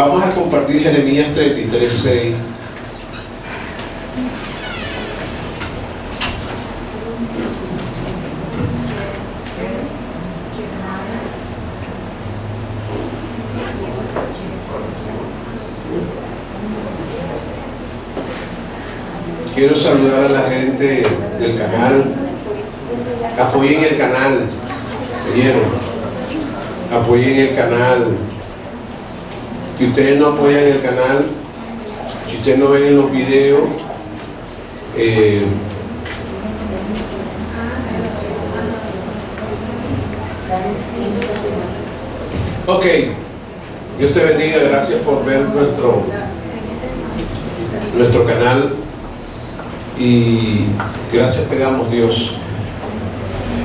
Vamos a compartir Jeremías 33:6. Quiero saludar a la gente del canal. Apoyen el canal. ¿Oyeron? Apoyen el canal. Si ustedes no apoyan el canal, si ustedes no ven en los videos, ok, Dios te bendiga, gracias por ver nuestro canal y gracias te damos, Dios.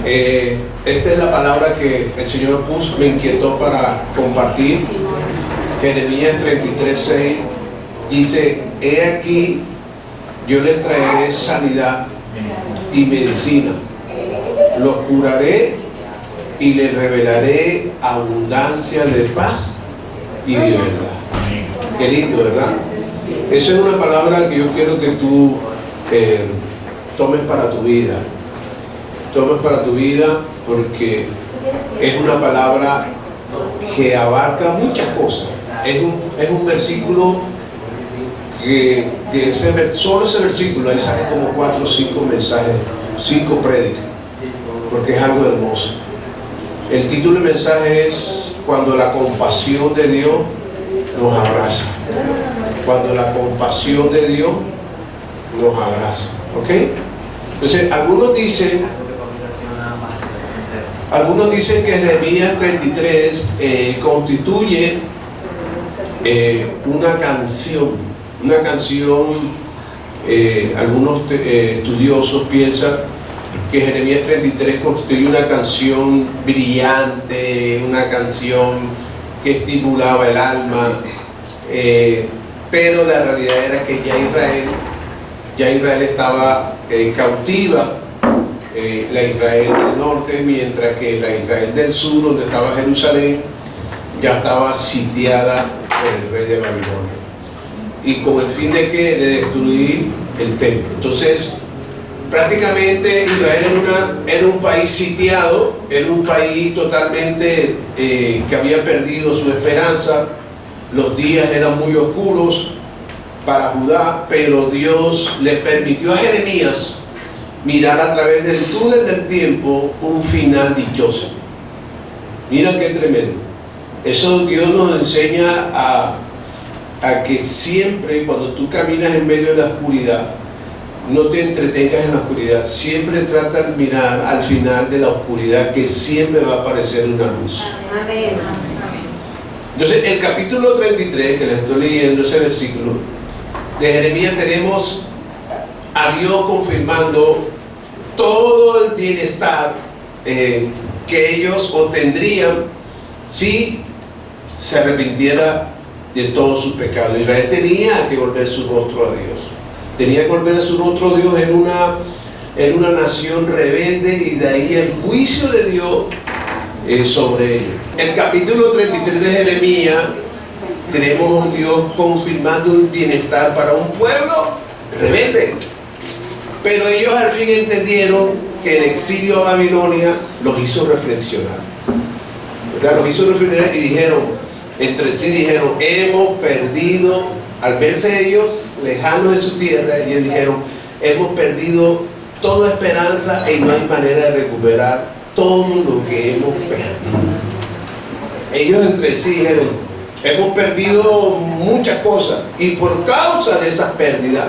Esta es la palabra que el Señor puso, me inquietó para compartir. Jeremías 33:6 dice: he aquí, yo les traeré sanidad y medicina, los curaré y les revelaré abundancia de paz y de verdad. Qué lindo, ¿verdad? Esa es una palabra que yo quiero que tú tomes para tu vida. Tomes para tu vida porque es una palabra que abarca muchas cosas. Es un versículo que solo ese versículo, ahí sale como 4 o 5 mensajes, 5 prédicas, porque es algo hermoso. El título del mensaje es Cuando la compasión de Dios nos abraza. Cuando la compasión de Dios nos abraza. ¿Ok? Entonces, algunos dicen que Jeremías 33 constituye una canción. Algunos estudiosos piensan que Jeremías 33 constituye una canción brillante, una canción que estimulaba el alma, pero la realidad era que ya Israel estaba cautiva, la Israel del norte, mientras que la Israel del sur, donde estaba Jerusalén, ya estaba sitiada por el rey de Babilonia, y con el fin de destruir el templo. Entonces, prácticamente Israel era un país sitiado, era un país totalmente que había perdido su esperanza. Los días eran muy oscuros para Judá, pero Dios le permitió a Jeremías mirar a través del túnel del tiempo un final dichoso. Mira qué tremendo. Eso Dios nos enseña a que siempre, cuando tú caminas en medio de la oscuridad, no te entretengas en la oscuridad. Siempre trata de mirar al final de la oscuridad, que siempre va a aparecer una luz. Amén. Entonces, el capítulo 33, que les estoy leyendo, ese versículo de Jeremías, tenemos a Dios confirmando todo el bienestar que ellos obtendrían si se arrepintiera de todos sus pecados. Israel tenía que volver su rostro a Dios. Tenía que volver su rostro a Dios en una nación rebelde, y de ahí el juicio de Dios sobre ellos. El capítulo 33 de Jeremías, tenemos a un Dios confirmando el bienestar para un pueblo rebelde. Pero ellos al fin entendieron que el exilio a Babilonia los hizo reflexionar, ¿verdad? Los hizo reflexionar y dijeron, entre sí dijeron, hemos perdido, al verse ellos lejanos de su tierra, ellos dijeron, hemos perdido toda esperanza y no hay manera de recuperar todo lo que hemos perdido. Ellos entre sí dijeron, hemos perdido muchas cosas, y por causa de esas pérdidas,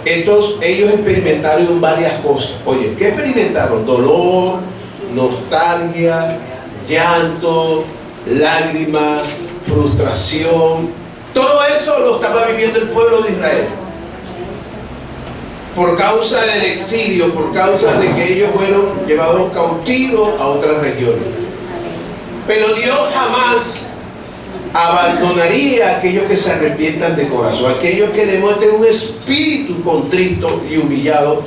entonces ellos experimentaron varias cosas. Oye, ¿qué experimentaron? Dolor, nostalgia, llanto, lágrimas, frustración. Todo eso lo estaba viviendo el pueblo de Israel por causa del exilio, por causa de que ellos fueron llevados cautivos a otras regiones. Pero Dios jamás abandonaría a aquellos que se arrepientan de corazón, aquellos que demuestren un espíritu contrito y humillado,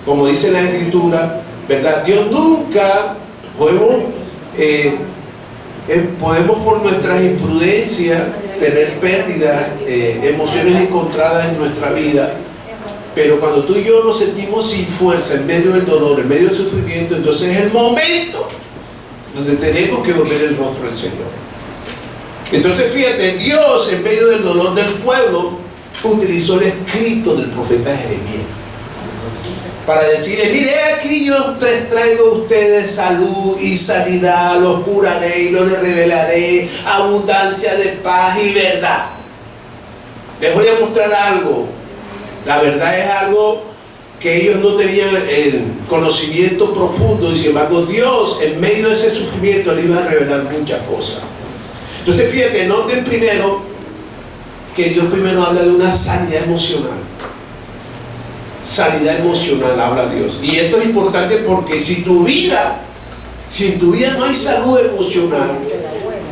como dice la Escritura, ¿verdad? Dios nunca podemos por nuestras imprudencias tener pérdidas, emociones encontradas en nuestra vida, pero cuando tú y yo nos sentimos sin fuerza, en medio del dolor, en medio del sufrimiento, entonces es el momento donde tenemos que volver el rostro del Señor. Entonces fíjate, Dios en medio del dolor del pueblo utilizó el escrito del profeta Jeremías para decirle: mire, aquí yo les traigo a ustedes salud y sanidad, los curaré y los revelaré, abundancia de paz y verdad. Les voy a mostrar algo. La verdad es algo que ellos no tenían el conocimiento profundo, y sin embargo Dios en medio de ese sufrimiento les iba a revelar muchas cosas. Entonces fíjate, noten primero que Dios primero habla de una sanidad emocional. Sanidad emocional habla Dios. Y esto es importante porque si en tu vida no hay salud emocional,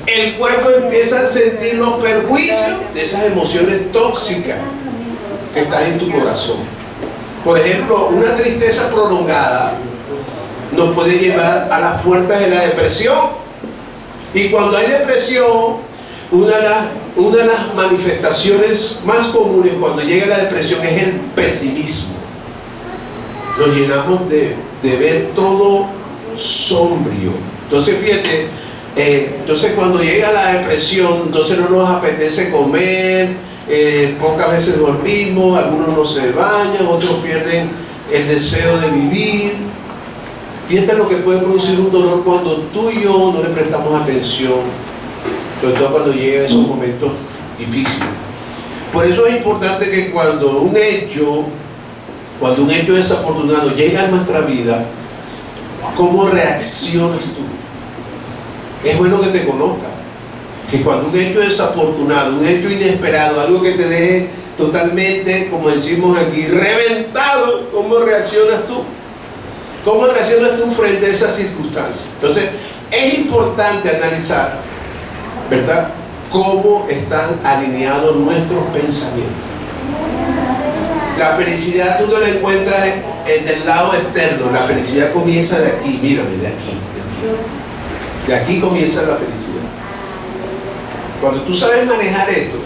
el cuerpo empieza a sentir los perjuicios de esas emociones tóxicas que están en tu corazón. Por ejemplo, una tristeza prolongada nos puede llevar a las puertas de la depresión. Y cuando hay depresión, una de las manifestaciones más comunes cuando llega la depresión es el pesimismo. Nos llenamos de ver todo sombrío. Entonces fíjate, entonces cuando llega la depresión, entonces no nos apetece comer, pocas veces dormimos, algunos no se bañan, otros pierden el deseo de vivir. Fíjate lo que puede producir un dolor cuando tú y yo no le prestamos atención, sobre todo cuando llegan esos momentos difíciles. Por eso es importante que cuando un hecho desafortunado llega a nuestra vida, ¿cómo reaccionas tú? Es bueno que te conozcas, que cuando un hecho desafortunado, un hecho inesperado, algo que te deje totalmente, como decimos aquí, reventado, ¿cómo reaccionas tú? ¿Cómo reaccionas tú frente a esas circunstancias? Entonces, es importante analizar, ¿verdad?, cómo están alineados nuestros pensamientos. La felicidad tú no la encuentras en el lado externo. La felicidad comienza de aquí, mírame, de aquí. De aquí comienza la felicidad. Cuando tú sabes manejar esto,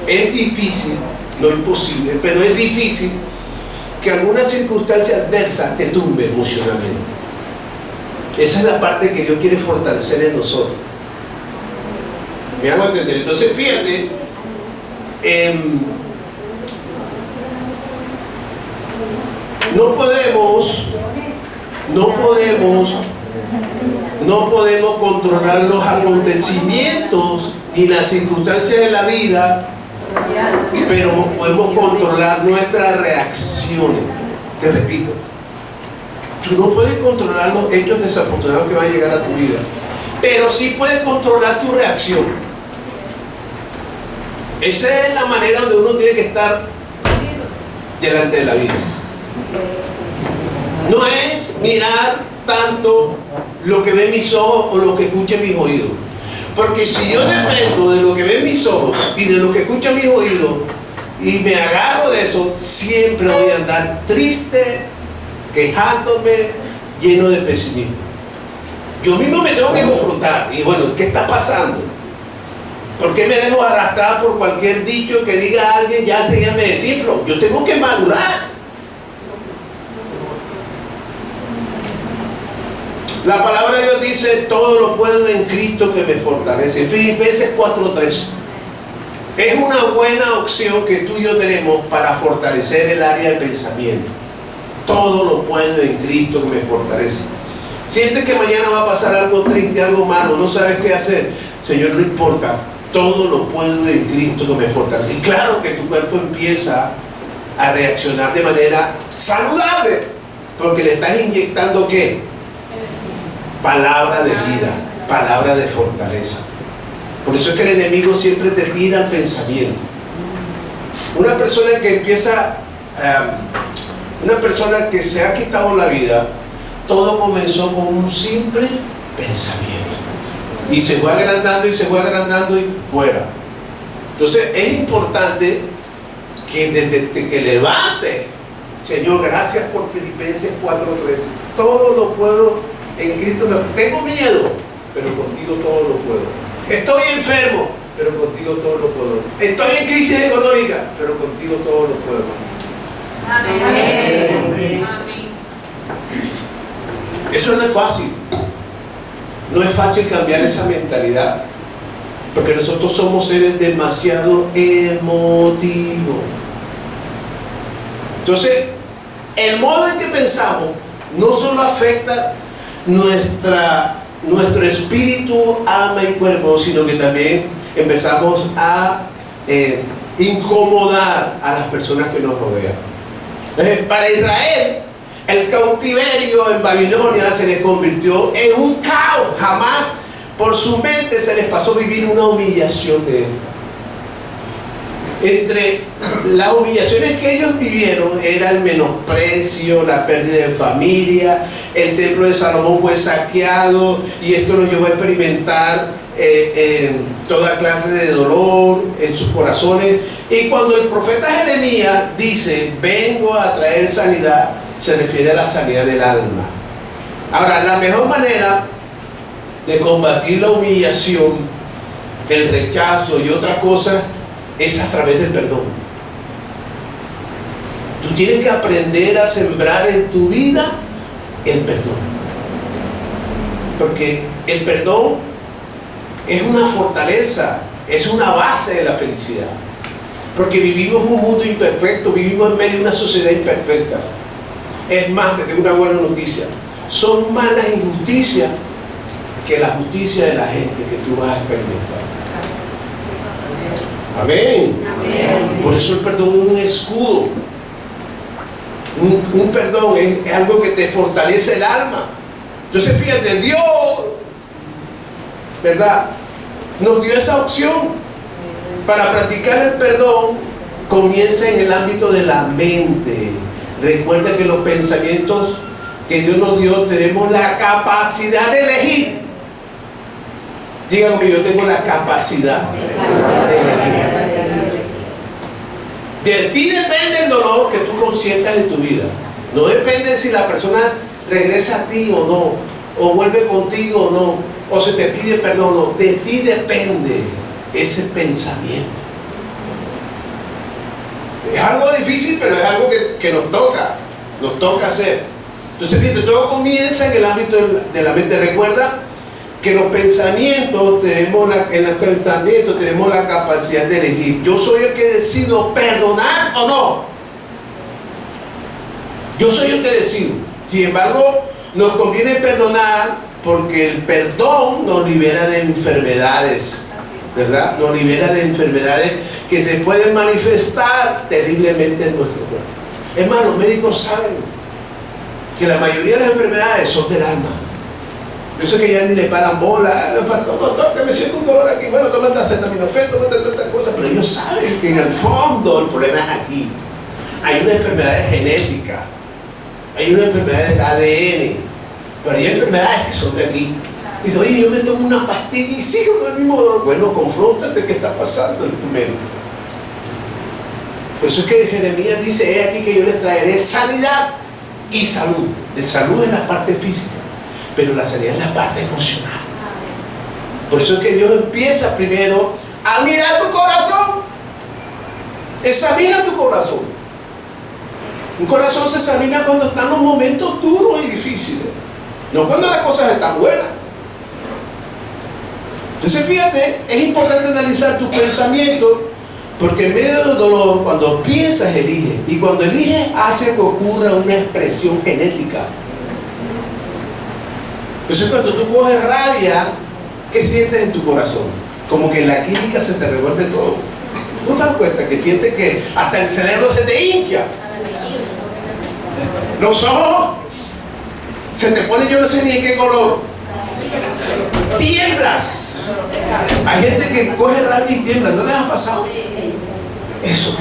es difícil, no imposible, pero es difícil que alguna circunstancia adversa te tumbe emocionalmente. Esa es la parte que Dios quiere fortalecer en nosotros. ¿Me hago entender? Entonces fíjate, no podemos controlar los acontecimientos ni las circunstancias de la vida, pero podemos controlar nuestras reacciones. Te repito, tú no puedes controlar los hechos desafortunados que van a llegar a tu vida, pero sí puedes controlar tu reacción. Esa es la manera donde uno tiene que estar delante de la vida. No es mirar tanto lo que ven mis ojos o lo que escuchen mis oídos. Porque si yo dependo de lo que ven mis ojos y de lo que escuchan mis oídos y me agarro de eso, siempre voy a andar triste, quejándome, lleno de pesimismo. Yo mismo me tengo que confrontar. Y bueno, ¿qué está pasando? ¿Por qué me dejo arrastrar por cualquier dicho que diga alguien, ya me desinflo? Yo tengo que madurar. La palabra de Dios dice: todo lo puedo en Cristo que me fortalece. Filipenses 4:3. Es una buena opción que tú y yo tenemos para fortalecer el área de pensamiento. Todo lo puedo en Cristo que me fortalece. Sientes que mañana va a pasar algo triste, algo malo, no sabes qué hacer. Señor, no importa, todo lo puedo en Cristo que me fortalece. Y claro que tu cuerpo empieza a reaccionar de manera saludable, porque le estás inyectando ¿qué? Palabra de vida, palabra de fortaleza. Por eso es que el enemigo siempre te tira el pensamiento. Una persona que empieza, una persona que se ha quitado la vida, todo comenzó con un simple pensamiento. Y se fue agrandando y se fue agrandando y fuera. Entonces es importante que desde que levante, Señor, gracias por Filipenses 4:13. Todo lo puedo en Cristo. Tengo miedo, pero contigo todo lo puedo. Estoy enfermo, pero contigo todo lo puedo. Estoy en crisis económica, pero contigo todo lo puedo. Amén. Eso no es fácil. No es fácil cambiar esa mentalidad, porque nosotros somos seres demasiado emotivos. Entonces, el modo en que pensamos no solo afecta nuestro espíritu, alma y cuerpo, sino que también empezamos a incomodar a las personas que nos rodean. Para Israel, el cautiverio en Babilonia se les convirtió en un caos. Jamás por su mente se les pasó vivir una humillación de esta. Entre las humillaciones que ellos vivieron era el menosprecio, la pérdida de familia, el templo de Salomón fue saqueado y esto los llevó a experimentar toda clase de dolor en sus corazones. Y cuando el profeta Jeremías dice, vengo a traer sanidad, se refiere a la sanidad del alma. Ahora, la mejor manera de combatir la humillación, el rechazo y otras cosas es a través del perdón. Tú tienes que aprender a sembrar en tu vida el perdón, porque el perdón es una fortaleza, es una base de la felicidad, porque vivimos un mundo imperfecto, vivimos en medio de una sociedad imperfecta. Es más, te tengo una buena noticia: son más las injusticias que la justicia de la gente que tú vas a experimentar. Amén. Amén. Por eso el perdón es un escudo. Un perdón es algo que te fortalece el alma. Entonces fíjate, Dios, ¿verdad?, nos dio esa opción. Para practicar el perdón comienza en el ámbito de la mente. Recuerda que los pensamientos que Dios nos dio, tenemos la capacidad de elegir. Díganme que yo tengo la capacidad de elegir. De ti depende el dolor que tú consientas en tu vida. No depende si la persona regresa a ti o no, o vuelve contigo o no, o se te pide perdón o no. De ti depende ese pensamiento. Es algo difícil, pero es algo que nos toca hacer. Entonces, fíjate, todo comienza en el ámbito de la mente. Recuerda que los pensamientos tenemos la capacidad de elegir. Yo soy el que decido perdonar o no. Yo soy el que decido. Sin embargo, nos conviene perdonar porque el perdón nos libera de enfermedades, ¿verdad? Nos libera de enfermedades que se pueden manifestar terriblemente en nuestro cuerpo. Es más, los médicos saben que la mayoría de las enfermedades son del alma. Yo sé que ya ni le paran bola, doctor, que me siento un dolor aquí, bueno, tómate acetaminofén, tómate otras cosas, pero ellos saben que en el fondo el problema es aquí. Hay una enfermedad genética, hay una enfermedad del ADN, pero hay enfermedades que son de aquí. Dice, oye, yo me tomo una pastilla y sigo con el mismo dolor. Bueno, confróntate qué está pasando en tu mente. Por eso es que Jeremías dice, he aquí que yo les traeré sanidad y salud. El salud es la parte física, pero la sanidad es la parte emocional. Por eso es que Dios empieza primero a mirar tu corazón. Examina tu corazón. Un corazón se examina cuando están los momentos duros y difíciles, no cuando las cosas están buenas. Entonces fíjate, es importante analizar tus pensamientos, porque en medio del dolor, cuando piensas, eliges, y cuando eliges hace que ocurra una expresión genética. Entonces cuando tú coges rabia, ¿qué sientes en tu corazón? Como que en la química se te revuelve todo. ¿No te das cuenta que sientes que hasta el cerebro se te hincha? Los ojos se te ponen, yo no sé ni en qué color. Tiemblas. Hay gente que coge rabia y tiembla. ¿No les ha pasado? Eso.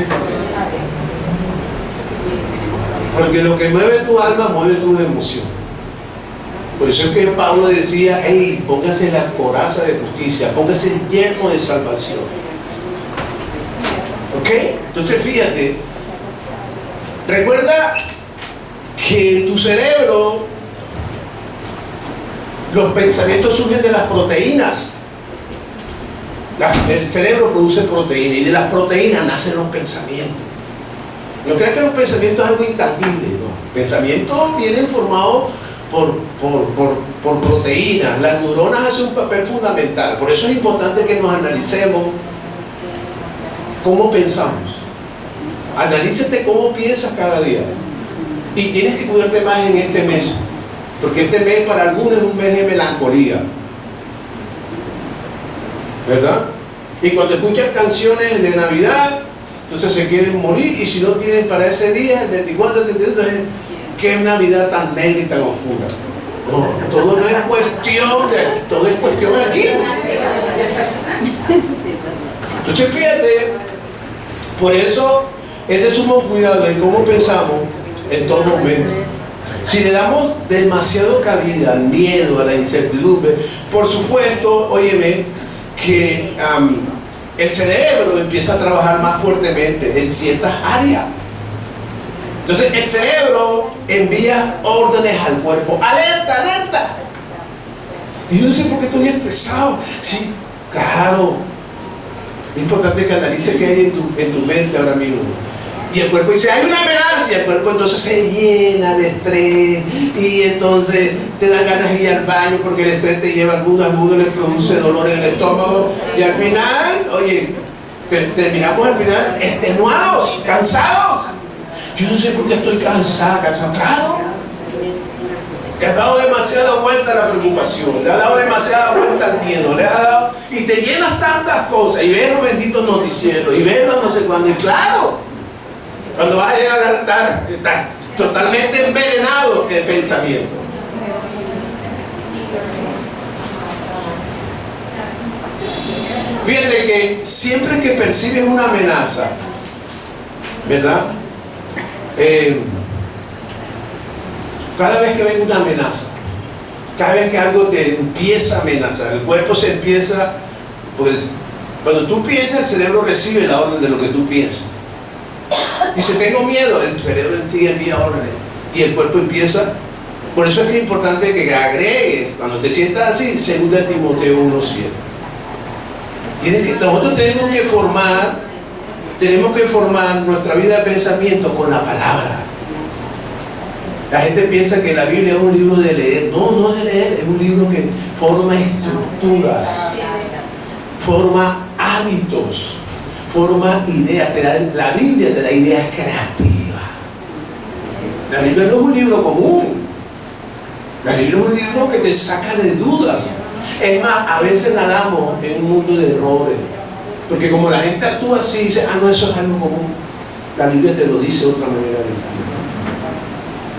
Porque lo que mueve tu alma mueve tu emoción. Por eso es que Pablo decía, hey, póngase la coraza de justicia, póngase el yelmo de salvación. ¿Ok? Entonces fíjate, recuerda que en tu cerebro los pensamientos surgen de las proteínas. El cerebro produce proteínas y de las proteínas nacen los pensamientos. No crean que los pensamientos es algo intangible, ¿no? Pensamientos vienen formados por proteínas. Las neuronas hacen un papel fundamental. Por eso es importante que nos analicemos cómo pensamos. Analízate cómo piensas cada día. Y tienes que cuidarte más en este mes. Porque este mes para algunos es un mes de melancolía, ¿verdad? Y cuando escuchan canciones de Navidad, entonces se quieren morir, y si no tienen para ese día, el 24, el 31, entonces, ¿qué Navidad tan negra y tan oscura? No, todo no es cuestión todo es cuestión de aquí. Entonces fíjate, por eso es de sumo cuidado en cómo pensamos en todo momento. Si le damos demasiado cabida al miedo, a la incertidumbre, por supuesto, óyeme, que el cerebro empieza a trabajar más fuertemente en ciertas áreas. Entonces el cerebro envía órdenes al cuerpo: alerta, alerta. Y yo no sé por qué estoy estresado. Sí, claro, es importante que analices qué hay en tu mente ahora mismo. Y el cuerpo dice, hay una amenaza, y el cuerpo entonces se llena de estrés, y entonces te dan ganas de ir al baño porque el estrés te lleva al mundo, les produce dolor en el estómago, y al final, oye, terminamos al final extenuados, cansados. Yo no sé por qué estoy cansado, claro. Le has dado demasiada vuelta a la preocupación, le has dado demasiada vuelta al miedo, le has dado, y te llenas tantas cosas, y ves los benditos noticieros, y ves los no sé cuándo, y claro, cuando vas a llegar al altar, estás totalmente envenenado de pensamiento. Fíjate que siempre que percibes una amenaza, ¿verdad? Cada vez que ves una amenaza, cada vez que algo te empieza a amenazar, el cuerpo se empieza, pues, cuando tú piensas, el cerebro recibe la orden de lo que tú piensas. Dice, tengo miedo, el cerebro sigue envía órdenes y el cuerpo empieza. Por eso es que es importante que agregues, cuando te sientas así, 2 Timoteo 1:7. Nosotros tenemos que formar nuestra vida de pensamiento con la palabra. La gente piensa que la Biblia es un libro de leer. No, no es de leer, es un libro que forma estructuras, forma hábitos, forma ideas. La Biblia te da ideas creativas. La Biblia no es un libro común. La Biblia es un libro que te saca de dudas. Es más, a veces nadamos en un mundo de errores, porque como la gente actúa así, dice, no, eso es algo común. La Biblia te lo dice de otra manera.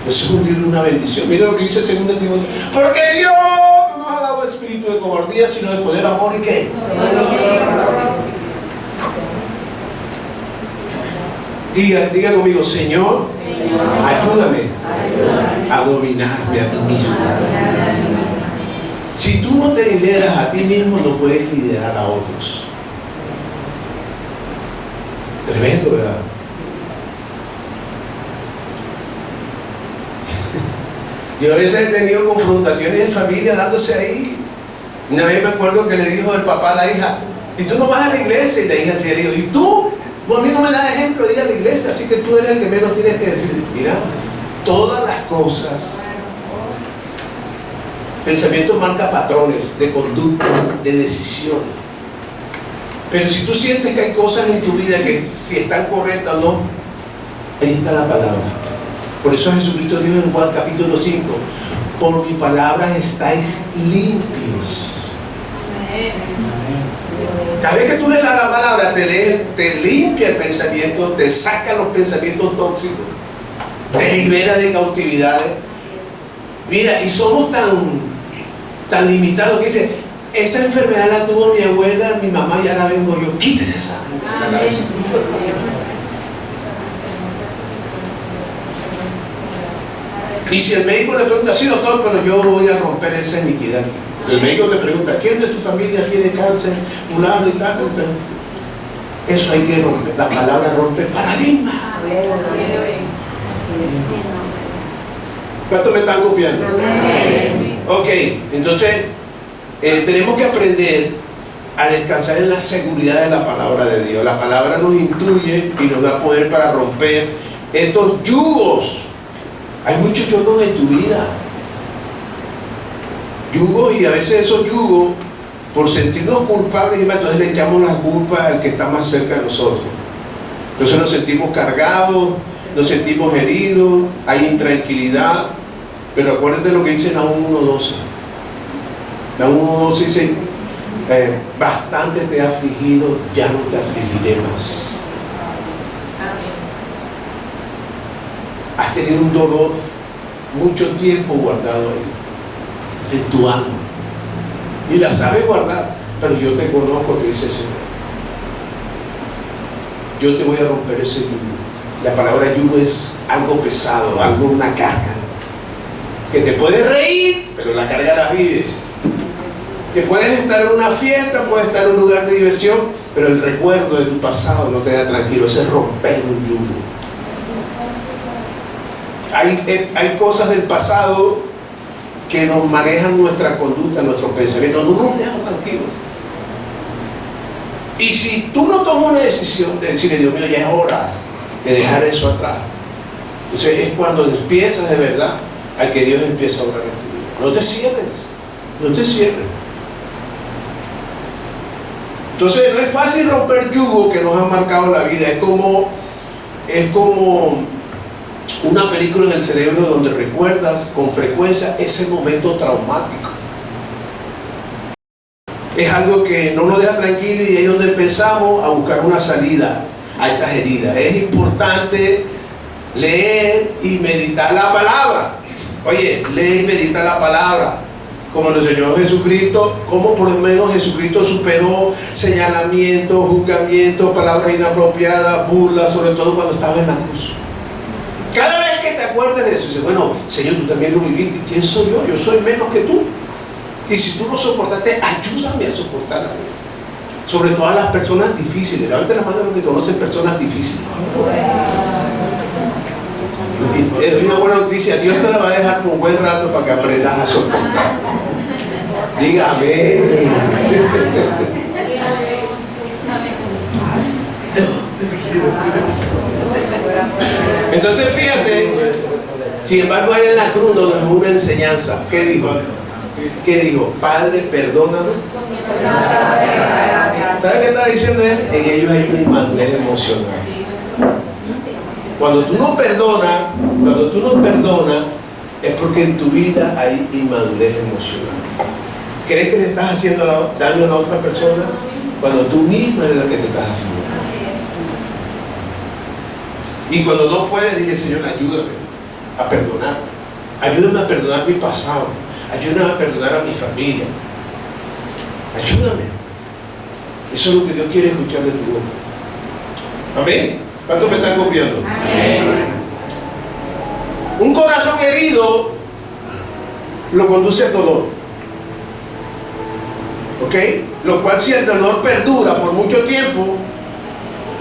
Eso es un libro, una bendición. Mira lo que dice 2 Timoteo. Porque Dios no nos ha dado espíritu de cobardía, sino de poder, amor y ¿qué? Diga conmigo, Señor, ayúdame a dominarme a mí mismo. Si tú no te lideras a ti mismo, no puedes liderar a otros. Tremendo, ¿verdad? Yo a veces he tenido confrontaciones en familia dándose ahí. Una vez me acuerdo que le dijo el papá a la hija, ¿y tú no vas a la iglesia? Y la hija se le dijo, ¿y tú? Tú a mí no me das ejemplo de ir a la iglesia, así que tú eres el que menos tienes que decir. Mira, todas las cosas, pensamiento marca patrones de conducta, de decisiones. Pero si tú sientes que hay cosas en tu vida que si están correctas o no, ahí está la palabra. Por eso Jesucristo dijo en Juan capítulo 5, por mi palabra estáis limpios. Cada vez que tú lees la palabra, te limpia el pensamiento, te saca los pensamientos tóxicos, te libera de cautividades. Mira, y somos tan limitados que dice, esa enfermedad la tuvo mi abuela, mi mamá, y ahora vengo yo. Quítese esa enfermedad. Y si el médico le pregunta, sí doctor, pero yo voy a romper esa iniquidad. El médico te pregunta, ¿quién de tu familia tiene cáncer, fulano y tal? Eso hay que romper. La palabra rompe paradigma. ¿Cuántos me están copiando? Ok, entonces tenemos que aprender a descansar en la seguridad de la palabra de Dios. La palabra nos instruye y nos da poder para romper estos yugos. Hay muchos yugos en tu vida. Yugos, y a veces esos yugos, por sentirnos culpables, entonces le echamos la culpa al que está más cerca de nosotros. Entonces nos sentimos cargados, nos sentimos heridos, hay intranquilidad. Pero acuérdate lo que dice Nahum 1:12. Nahum 1:12 dice, bastante te he afligido, ya no te afligiré más. Has tenido un dolor mucho tiempo guardado ahí, en tu alma, y la sabes guardar, pero yo te conozco, que dice el Señor. Yo te voy a romper ese yugo. La palabra yugo es algo pesado, algo, una carga, que te puedes reír, pero la carga la vives. Que puedes estar en una fiesta, puedes estar en un lugar de diversión, pero el recuerdo de tu pasado no te da tranquilo. Ese es romper un yugo. Hay cosas del pasado que nos manejan nuestra conducta, nuestros pensamientos, no nos dejan tranquilos. Y si tú no tomas una decisión de decirle, Dios mío, ya es hora de dejar eso atrás, entonces es cuando empiezas de verdad a que Dios empieza a obrar en tu vida. No te cierres, no te cierres. Entonces no es fácil romper yugo que nos han marcado la vida. Es como una película en el cerebro donde recuerdas con frecuencia ese momento traumático. Es algo que no nos deja tranquilo, y ahí es donde empezamos a buscar una salida a esas heridas. Es importante leer y meditar la palabra. Oye, lee y medita la palabra, como nos enseñó Jesucristo, como por lo menos Jesucristo superó señalamientos, juzgamientos, palabras inapropiadas, burlas, sobre todo cuando estaba en la cruz. Cada vez que te acuerdes de eso, dices, bueno, Señor, tú también lo viviste. ¿Quién soy yo? Yo soy menos que tú. Y si tú lo soportaste, ayúdame a soportar a mí. Sobre todo a las personas difíciles. Levante la mano a los que conocen personas difíciles. Te doy una buena noticia. Dios te la va a dejar por un buen rato para que aprendas a soportar. Dígame. Entonces fíjate, sin embargo, él en la cruz nos dejó una enseñanza. ¿Qué dijo? ¿Qué dijo? Padre, perdónanos. ¿Sabes qué está diciendo él? En ellos hay una inmadurez emocional. Cuando tú no perdonas, es porque en tu vida hay inmadurez emocional. ¿Crees que le estás haciendo daño a la otra persona? Cuando tú misma eres la que te estás haciendo daño. Y cuando no puedes, dile, Señor, ayúdame a perdonar. Ayúdame a perdonar mi pasado. Ayúdame a perdonar a mi familia. Ayúdame. Eso es lo que Dios quiere escuchar de tu boca. Amén. ¿Cuántos me están copiando? Amén. Un corazón herido lo conduce al dolor. ¿Ok? Lo cual, si el dolor perdura por mucho tiempo,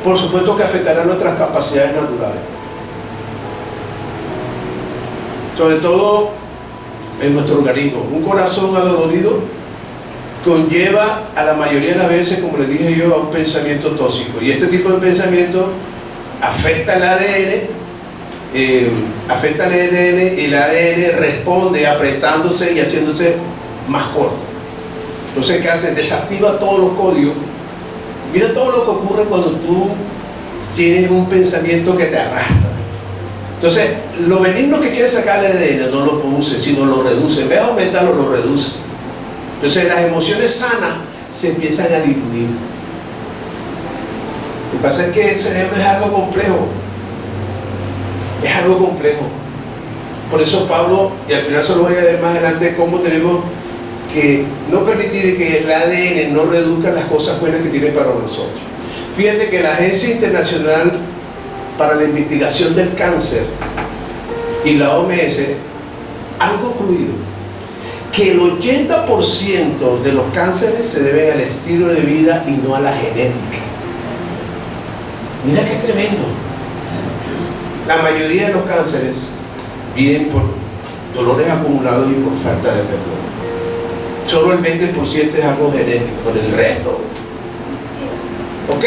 por supuesto que afectará nuestras capacidades naturales. Sobre todo en nuestro organismo. Un corazón adolorido conlleva a la mayoría de las veces, como les dije yo, a un pensamiento tóxico. Y este tipo de pensamiento afecta el ADN, y el ADN responde apretándose y haciéndose más corto. Entonces, ¿qué hace? Desactiva todos los códigos. Mira todo lo que ocurre cuando tú tienes un pensamiento que te arrastra. Entonces, lo benigno que quiere sacar el ADN no lo produce, sino lo reduce. En vez de aumentarlo, lo reduce. Entonces, las emociones sanas se empiezan a diluir. Lo que pasa es que el cerebro es algo complejo. Es algo complejo. Por eso Pablo, y al final se lo voy a ver más adelante, cómo tenemos que no permitir que el ADN no reduzca las cosas buenas que tiene para nosotros. Fíjate que la Agencia Internacional para la Investigación del Cáncer y la OMS han concluido que el 80% de los cánceres se deben al estilo de vida y no a la genética. Mira qué tremendo. La mayoría de los cánceres vienen por dolores acumulados y por falta de perdón. Solo el 20% es algo genético, con el resto. ¿Ok?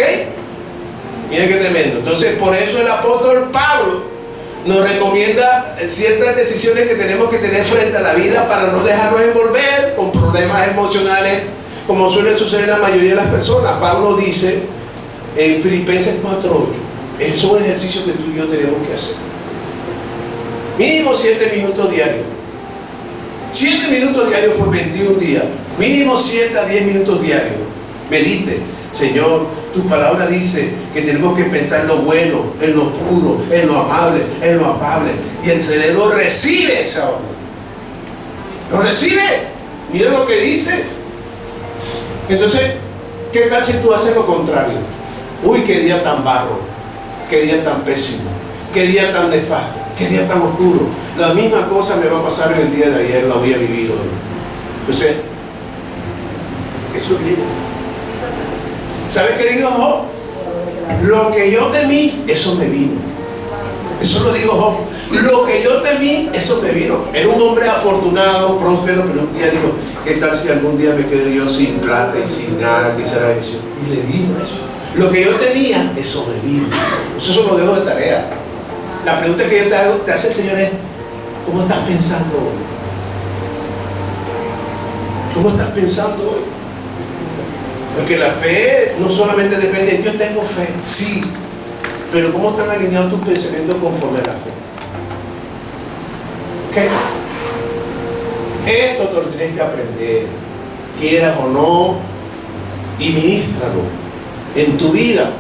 Miren qué tremendo. Entonces, por eso el apóstol Pablo nos recomienda ciertas decisiones que tenemos que tener frente a la vida para no dejarnos envolver con problemas emocionales, como suele suceder en la mayoría de las personas. Pablo dice en Filipenses 4:8, es un ejercicio que tú y yo tenemos que hacer. Mínimo 7 minutos diarios. 7 minutos diarios por 21 días. Mínimo 7 a 10 minutos diarios. Medite. Señor, tu palabra dice que tenemos que pensar en lo bueno, en lo puro, en lo amable, en lo afable. Y el cerebro recibe esa orden. Lo recibe. Mira lo que dice. Entonces, ¿qué tal si tú haces lo contrario? Uy, qué día tan barro, qué día tan pésimo, qué día tan nefasto, qué día tan oscuro. La misma cosa me va a pasar en el día de ayer, la voy a vivir hoy. Entonces, eso viene. ¿Sabes qué dijo Job? Lo que yo temí, eso me vino. Eso lo dijo Job. Lo que yo temí, eso me vino. Era un hombre afortunado, próspero, pero un día dijo, ¿qué tal si algún día me quedo yo sin plata y sin nada? Quizá la bendición. Y le vino eso. Lo que yo temía, eso me vino. Eso lo dejo de tarea. La pregunta que yo te hace el Señor es, ¿cómo estás pensando hoy? ¿Cómo estás pensando hoy? Porque la fe no solamente depende, yo tengo fe, sí, pero ¿cómo están alineados tus pensamientos conforme a la fe? ¿Qué? Esto te lo tienes que aprender, quieras o no, y ministralo en tu vida.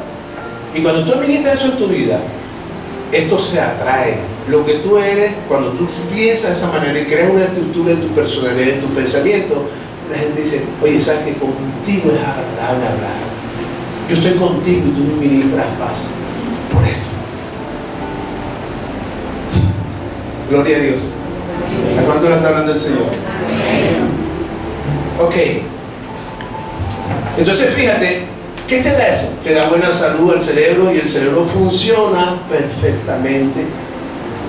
Y cuando tú ministras eso en tu vida, esto se atrae. Lo que tú eres, cuando tú piensas de esa manera y creas una estructura en tu personalidad, en tu pensamiento, la gente dice, oye, ¿sabes que contigo es agradable hablar? Yo estoy contigo y tú me ministras paz. Por esto. Gloria a Dios. ¿A cuánto le está hablando el Señor? Ok. Entonces fíjate, ¿qué te da eso? Te da buena salud al cerebro y el cerebro funciona perfectamente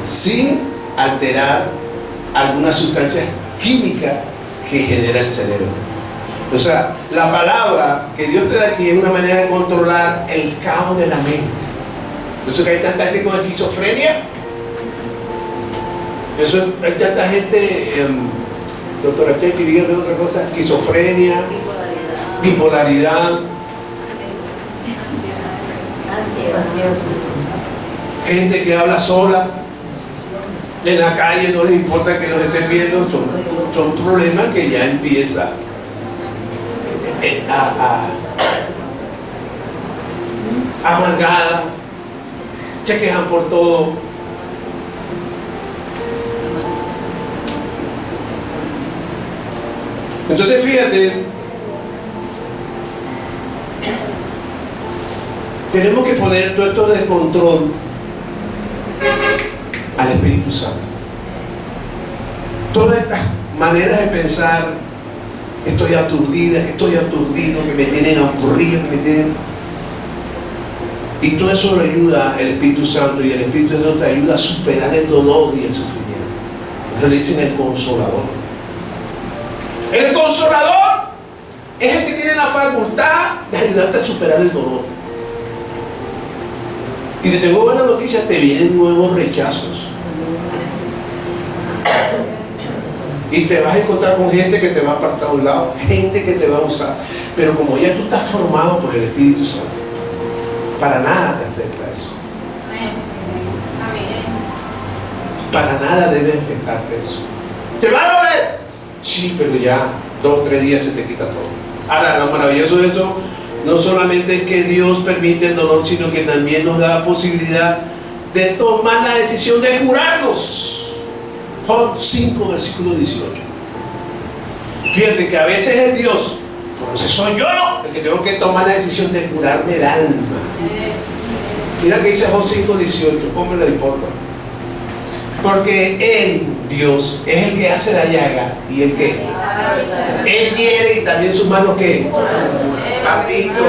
sin alterar algunas sustancias químicas que genera el cerebro. O sea, la palabra que Dios te da aquí es una manera de controlar el caos de la mente. Por eso que hay tanta gente con esquizofrenia. Eso, hay tanta gente, doctora Chequi, dígame otra cosa, esquizofrenia, bipolaridad, ansioso. Gente que habla sola, en la calle no les importa que los estén viendo, son problemas que ya empieza amargada, se quejan por todo. Entonces fíjate, tenemos que poner todo esto de control al Espíritu Santo. Todas estas maneras de pensar, estoy aturdida, estoy aturdido, que me tienen aburrido, que me tienen... Y todo eso lo ayuda el Espíritu Santo, y el Espíritu Santo te ayuda a superar el dolor y el sufrimiento. Entonces le dicen el Consolador. El Consolador es el que tiene la facultad de ayudarte a superar el dolor. Y te tengo buena noticia, te vienen nuevos rechazos. Y te vas a encontrar con gente que te va a apartar a un lado, gente que te va a usar. Pero como ya tú estás formado por el Espíritu Santo, para nada te afecta eso. Para nada debe afectarte eso. ¿Te van a ver? Sí, pero ya 2 o 3 días se te quita todo. Ahora, lo maravilloso de esto no solamente es que Dios permite el dolor, sino que también nos da la posibilidad de tomar la decisión de curarnos. Job 5, versículo 18. Fíjate que a veces es Dios, entonces soy yo el que tengo que tomar la decisión de curarme el alma. Mira que dice Job 5, 18, pónmelo ahí, por favor. Porque Él, Dios, es el que hace la llaga y el que Él hiere, y también sus manos que papito.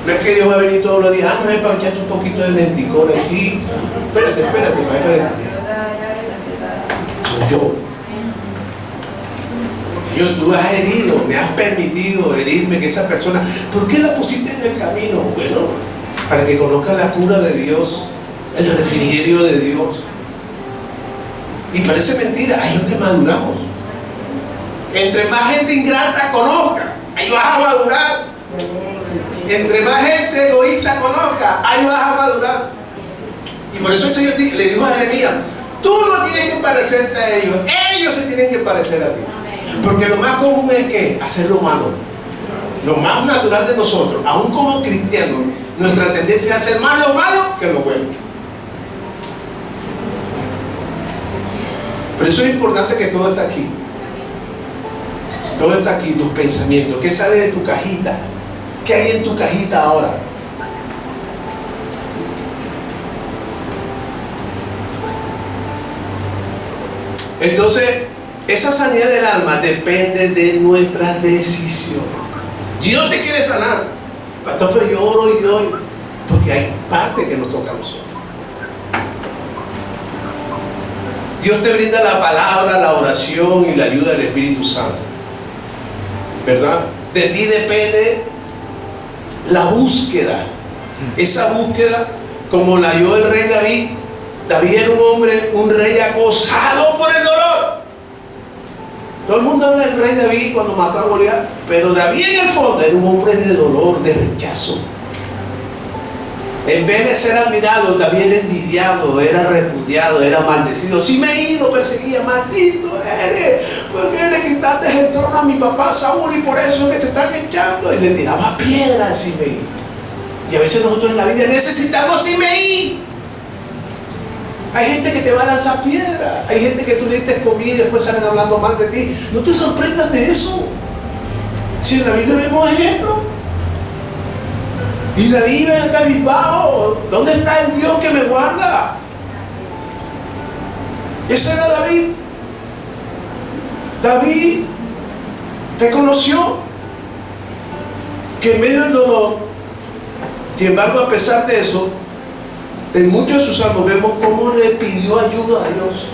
No es que Dios va a venir todos los días, me para echarte un poquito de lenticol aquí. Espérate, soy yo. Señor, tú has herido, me has permitido herirme, que esa persona, ¿por qué la pusiste en el camino? Bueno, para que conozca la cura de Dios, el refrigerio de Dios. Y parece mentira, ahí es donde maduramos. Entre más gente ingrata conozca, ahí vas a madurar. Entre más gente egoísta conozca, ahí vas a madurar. Y por eso el Señor le dijo a Jeremías, tú no tienes que parecerte a ellos, ellos se tienen que parecer a ti. Porque lo más común es que hacer lo malo. Lo más natural de nosotros, aún como cristianos, nuestra tendencia es hacer más lo malo que lo bueno. Por eso es importante que todo está aquí. Todo está aquí, tus pensamientos. ¿Qué sale de tu cajita? ¿Qué hay en tu cajita ahora? Entonces, esa sanidad del alma depende de nuestras decisiones. Dios te quiere sanar. Pastor, pero yo oro y doy. Porque hay parte que nos toca a nosotros. Dios te brinda la palabra, la oración y la ayuda del Espíritu Santo. ¿Verdad? De ti depende la búsqueda. Esa búsqueda, como la halló el rey David. David era un hombre, un rey acosado por el dolor. Todo el mundo habla del rey David cuando mató a Goliat, pero David en el fondo era un hombre de dolor, de rechazo. En vez de ser admirado, David era envidiado, era repudiado, era maldecido. Simei lo perseguía, maldito eres, porque le quitaste el trono a mi papá Saúl y por eso es que te están echando. Y le tiraba piedras a Simei. Y a veces nosotros en la vida necesitamos Simei. Hay gente que te va a lanzar piedras, hay gente que tú le diste comida y después salen hablando mal de ti. No te sorprendas de eso. Si en la Biblia vemos ejemplos. Y David ven acá cabizbajo. ¿Dónde está el Dios que me guarda? Ese era David. David reconoció que en medio del dolor, sin embargo, a pesar de eso, en muchos de sus salmos vemos cómo le pidió ayuda a Dios.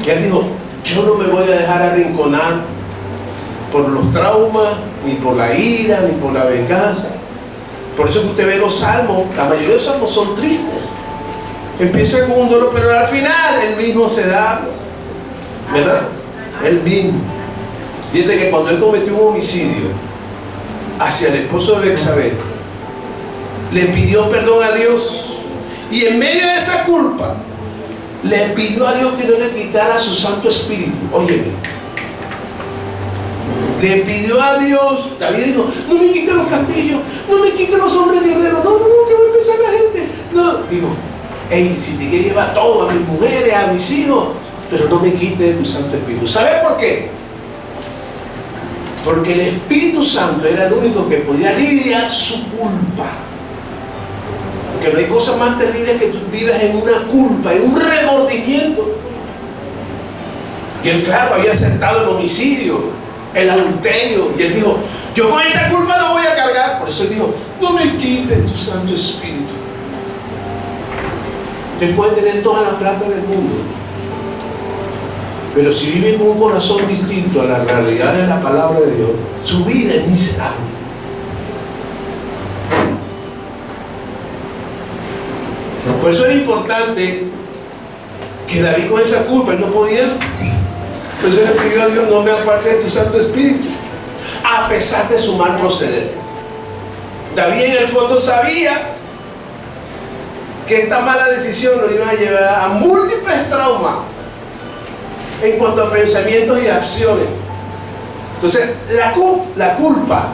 Y él dijo, yo no me voy a dejar arrinconar por los traumas, ni por la ira, ni por la venganza. Por eso que usted ve los salmos, la mayoría de los salmos son tristes. Empieza con un dolor, pero al final él mismo se da, ¿verdad? Él mismo. Fíjate que cuando él cometió un homicidio hacia el esposo de Betsabé, le pidió perdón a Dios y en medio de esa culpa le pidió a Dios que no le quitara su Santo Espíritu. Óyeme, le pidió a Dios. David dijo, no me quiten los castillos, no me quiten los hombres guerreros, no, que va a empezar la gente. No, dijo, hey, si te quieres llevar todo, a mis mujeres, a mis hijos, pero no me quites tu Santo Espíritu. ¿Sabes por qué? Porque el Espíritu Santo era el único que podía lidiar su culpa. Que no hay cosa más terrible que tú vivas en una culpa, en un remordimiento. Y él, claro, había aceptado el homicidio, el adulterio, y él dijo, yo con esta culpa no voy a cargar. Por eso él dijo, no me quites tu Santo Espíritu. Usted puede tener toda la plata del mundo, pero si vive con un corazón distinto a la realidad de la palabra de Dios, su vida es miserable. Por eso es importante que David con esa culpa, él no podía. Por eso le pidió a Dios, no me aparte de tu Santo Espíritu, a pesar de su mal proceder. David en el fondo sabía que esta mala decisión lo iba a llevar a múltiples traumas en cuanto a pensamientos y acciones. Entonces, la culpa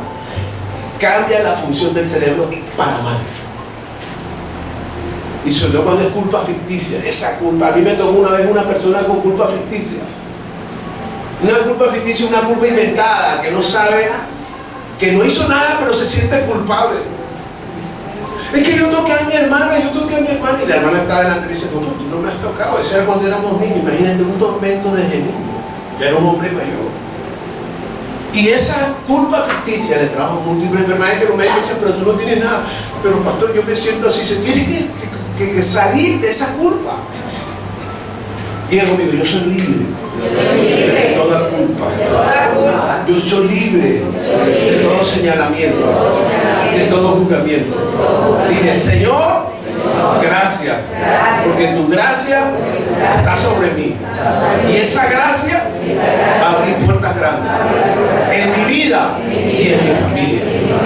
cambia la función del cerebro para mal. Y sobre todo cuando es culpa ficticia, esa culpa. A mí me tocó una vez una persona con culpa ficticia. Una culpa ficticia, una culpa inventada, que no sabe, que no hizo nada, pero se siente culpable. Es que yo toqué a mi hermana, y la hermana estaba delante y dice, no, tú no me has tocado. Eso era cuando éramos niños, imagínate un tormento de gemido. Ya era un hombre mayor. Y esa culpa ficticia le trajo múltiples enfermedades que los médicos dicen, pero tú no tienes nada. Pero pastor, yo me siento así. Se tiene que salir de esa culpa. Diga conmigo, yo soy libre de toda culpa. Yo soy libre de todo señalamiento, de todo juzgamiento. Dile, Señor, gracias, porque tu gracia está sobre mí. Y esa gracia va a abrir puertas grandes en mi vida y en mi familia.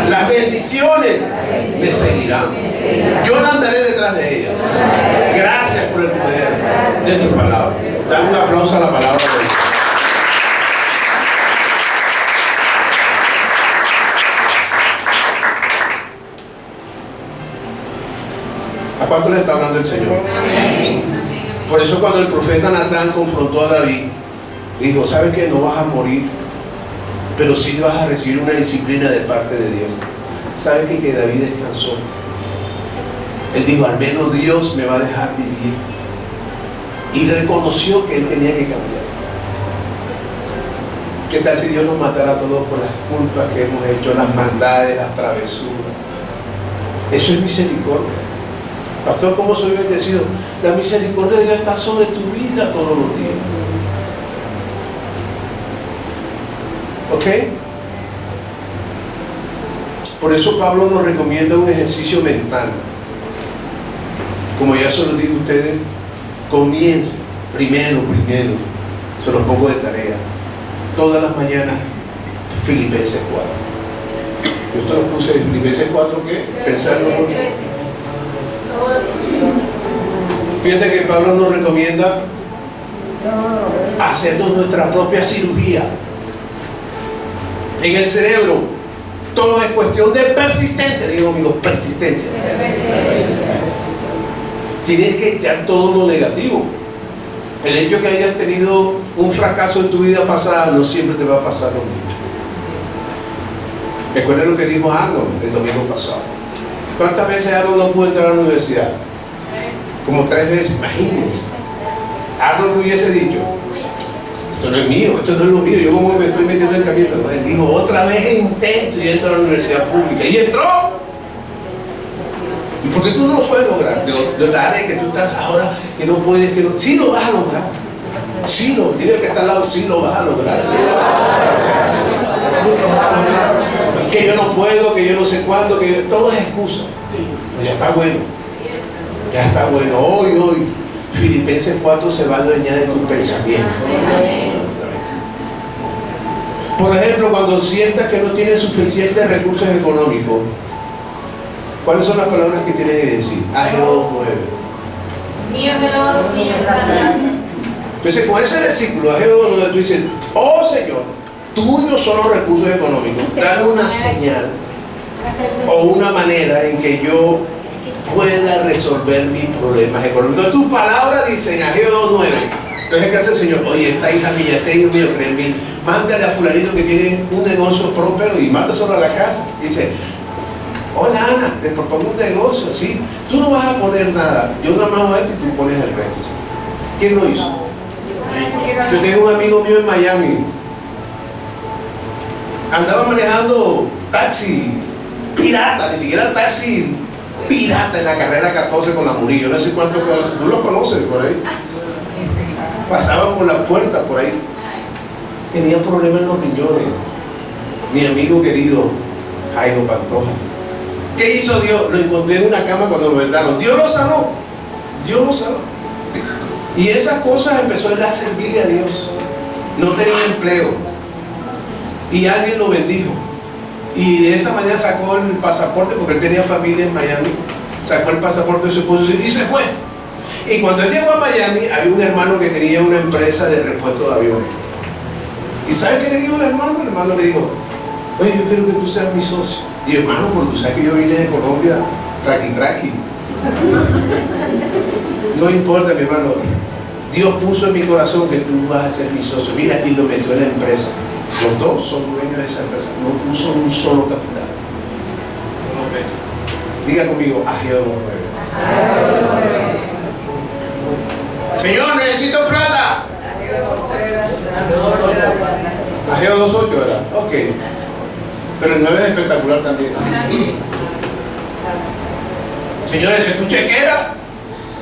Las bendiciones me seguirán. Yo no andaré detrás de ellas. Gracias por el poder de tu palabra. Dale un aplauso a la palabra de Dios. ¿A cuánto le está hablando el Señor? Por eso cuando el profeta Natán confrontó a David, dijo, ¿sabes que no vas a morir? Pero sí vas a recibir una disciplina de parte de Dios. ¿Sabes que David descansó? Él dijo, al menos Dios me va a dejar vivir. Y reconoció que él tenía que cambiar. ¿Qué tal si Dios nos matara a todos por las culpas que hemos hecho, las maldades, las travesuras? Eso es misericordia. Pastor, ¿cómo soy bendecido? La misericordia de Dios está sobre tu vida todos los días. ¿Ok? Por eso Pablo nos recomienda un ejercicio mental. Como ya se lo digo a ustedes, comiencen primero, se los pongo de tarea. Todas las mañanas, Filipenses 4. Yo te lo puse en Filipenses 4, ¿qué? Pensarlo. Fíjate que Pablo nos recomienda hacernos nuestra propia cirugía en el cerebro. Todo es cuestión de persistencia. Digo, amigos, persistencia. Tienes que echar todo lo negativo. El hecho que hayas tenido un fracaso en tu vida pasada no siempre te va a pasar lo mismo. Recuerda lo que dijo Arnold el domingo pasado. ¿Cuántas veces Arnold no pudo entrar a la universidad? Como 3 veces, imagínense. Arnold hubiese dicho, esto no es mío, esto no es lo mío, yo como me estoy metiendo en el camino. Él dijo, otra vez intento y entro a la universidad pública. Y entró. ¿Y por qué tú no lo puedes lograr? De la área que tú estás ahora, que no puedes, que no. Sí lo vas a lograr. Sí lo, dile que está al lado, sí lo vas a lograr. Que yo no puedo, que yo no sé cuándo, que yo, todo es excusa. Ya está bueno. Ya está bueno. Hoy, Filipenses 4 se va a adueñar de tu pensamiento. Por ejemplo, cuando sientas que no tienes suficientes recursos económicos, ¿cuáles son las palabras que tienes que decir? Ageo 2:9. Entonces, con ese versículo, Ageo 2:9, tú dices, oh Señor, tuyos son los recursos económicos. Dame una señal o una manera en que yo pueda resolver mis problemas económicos. Tu palabra dice en Ageo 2:9. Entonces, ¿qué hace el Señor? Oye, esta hija mía, este hijo mío, creen en mí. Mándale a fulanito que tiene un negocio próspero y mándaselo a la casa. Dice, hola Ana, te propongo un negocio, ¿sí? Tú no vas a poner nada, yo nada más hago esto y tú pones el resto. ¿Quién lo hizo? Yo tengo un amigo mío en Miami. Andaba manejando taxi pirata, ni siquiera taxi pirata en la carrera 14 con la Murillo, no sé cuánto, tú lo conoces por ahí. Pasaban por las puertas por ahí. Tenía problemas en los riñones. Mi amigo querido, Jairo Pantoja. ¿Qué hizo Dios? Lo encontré en una cama cuando lo vendaron. Dios lo sanó. Dios lo sanó. Y esas cosas empezó él a servirle a Dios. No tenía empleo. Y alguien lo bendijo. Y de esa manera sacó el pasaporte, porque él tenía familia en Miami. Sacó el pasaporte de su esposo y se fue. Y cuando él llegó a Miami, había un hermano que tenía una empresa de repuesto de aviones. ¿Y sabe qué le dijo el hermano? El hermano le dijo, oye, yo quiero que tú seas mi socio. Y yo, hermano, porque tú sabes que yo vine de Colombia, traqui. No importa, mi hermano. Dios puso en mi corazón que tú vas a ser mi socio. Mira, y lo metió en la empresa. Los dos son dueños de esa empresa. No puso un solo capital. Diga conmigo, Ageo 2:9. Señor, necesito plata. Ageo 2:8 era. Ok. Pero el 9 es espectacular también. Señores, ¿es tu chequera?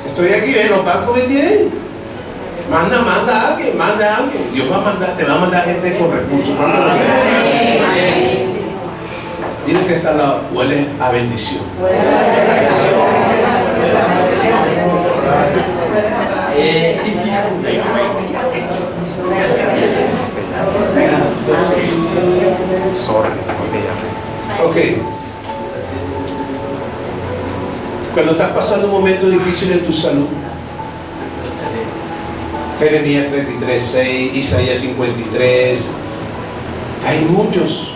Estoy aquí, los bancos me tienen. Manda a alguien, manda a alguien. Dios va a mandar, te va a mandar gente con recursos. Mándalo. Dile que está al lado, huele a bendición. Ok. Cuando estás pasando un momento difícil en tu salud, Jeremías 33:6, Isaías 53, hay muchos.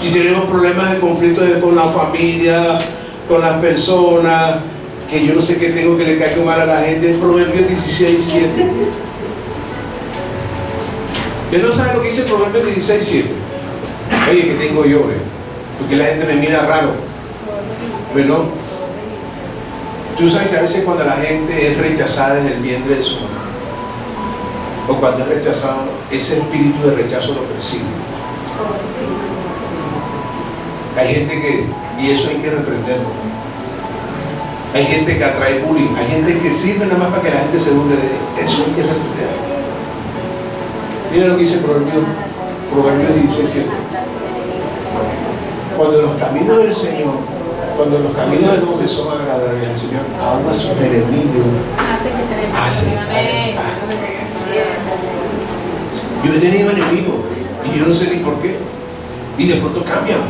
Si tenemos problemas de conflicto con la familia, con las personas, que yo no sé qué tengo que le caiga mal a la gente, es Proverbios 16:7. ¿Usted no sabe lo que dice Proverbios 16:7? Oye, ¿qué tengo yo? Porque la gente me mira raro. Bueno, tú sabes que a veces cuando la gente es rechazada desde el vientre de su mamá, o cuando es rechazado, ese espíritu de rechazo lo persigue. Hay gente que, y eso hay que reprenderlo. Hay gente que atrae bullying, hay gente que sirve nada más para que la gente se burle de él. Eso hay que reprender. Mira lo que dice Proverbios 16:7. Cuando los caminos del Señor, cuando los caminos del hombre son agradables al Señor, aún a sus enemigos hace estar en paz. Yo he tenido enemigos y yo no sé ni por qué, y de pronto cambian,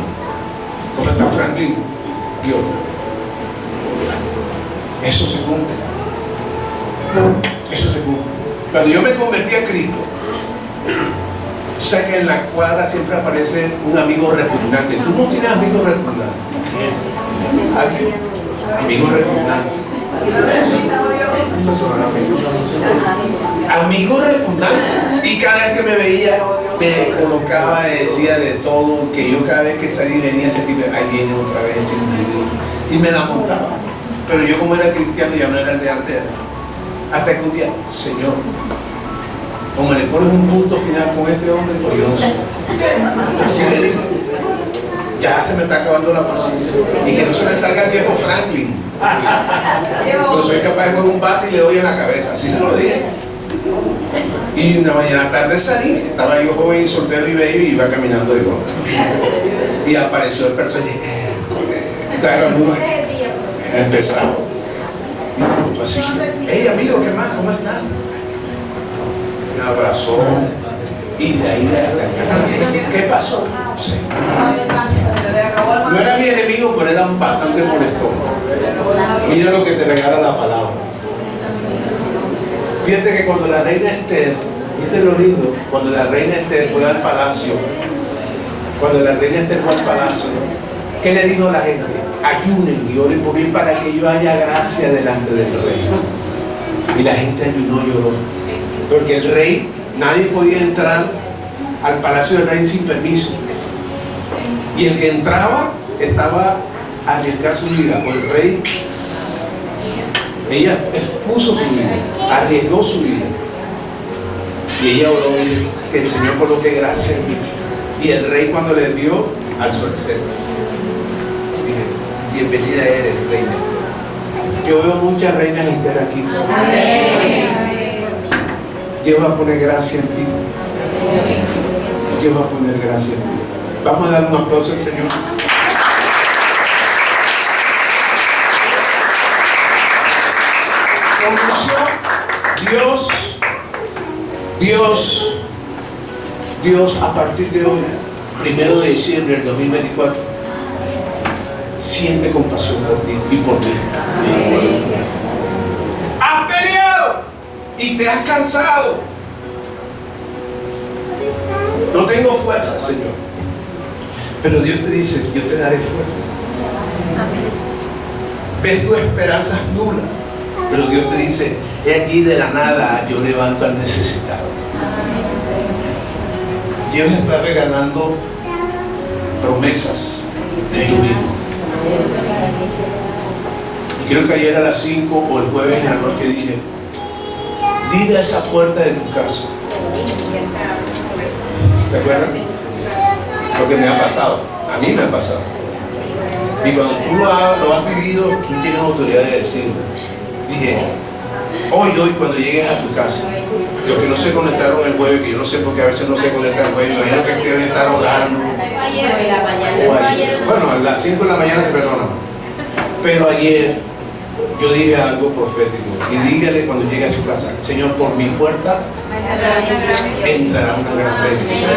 como está Franklin. Dios, eso se cumple. Cuando yo me convertí a Cristo, tú sabes que en la cuadra siempre aparece un amigo repugnante. Tú no tienes amigos repugnantes. ¿Alguien? Amigos repugnantes. Amigos repugnantes. Y cada vez que me veía, me colocaba, decía de todo, que yo cada vez que salí venía ese tipo, ahí viene otra vez ese individuo. Y me la montaba. Pero yo, como era cristiano, ya no era el de antes. Hasta que un día, Señor, como le pones un punto final con este hombre, pues yo no sé. Así le digo, ya se me está acabando la paciencia. Y que no se me salga el viejo Franklin. Pero soy capaz de coger un bate y le doy en la cabeza. Así se lo dije. Y una mañana tarde salí, estaba yo joven y soltero y bello y iba caminando igual. Y apareció el personaje. Empezado. Y así, hey amigo, ¿qué más? ¿Cómo estás? Me abrazó y de ahí ¿qué pasó? No sé. No era mi enemigo, pero era bastante molestón. Mira lo que te regala la palabra. Fíjate que cuando la reina Esther, ¿viste lo lindo? Cuando la reina Esther fue al palacio, ¿qué le dijo a la gente? Ayunen y oren por mí para que yo haya gracia delante del rey. Y la gente ayunó y lloró. Porque el rey, nadie podía entrar al palacio del rey sin permiso. Y el que entraba estaba a arriesgar su vida. O el rey, ella expuso su vida, arriesgó su vida. Y ella oró y dice que el Señor coloque gracia en mí. Y el rey, cuando le dio, alzó el cetro. Bienvenida eres, reina. Yo veo muchas reinas Esther aquí. Dios va a poner gracia en ti. Dios va a poner gracia en ti. Vamos a dar un aplauso al Señor. Conclusión. Dios a partir de hoy, 1 de diciembre del 2024, siente compasión por ti y por mí. Has peleado y te has cansado. No tengo fuerza, Señor. Pero Dios te dice, yo te daré fuerza. Ves tus esperanzas nulas, pero Dios te dice, he aquí de la nada yo levanto al necesitado. Dios está regalando promesas en tu vida. Y creo que ayer a las 5 o el jueves en la noche dije, dile a esa puerta de tu casa. ¿Te acuerdas? Lo que me ha pasado. A mí me ha pasado. Y cuando tú lo has vivido, tú tienes autoridad de decirlo. Dije, hoy, cuando llegues a tu casa, los que no se conectaron el jueves, que yo no sé por qué a veces no se conectan el jueves, imagino que deben estar orando. Bueno, a las 5 de la mañana se perdonan. Pero ayer yo dije algo profético. Y dígale cuando llegue a su casa, Señor, por mi puerta entrará una gran bendición.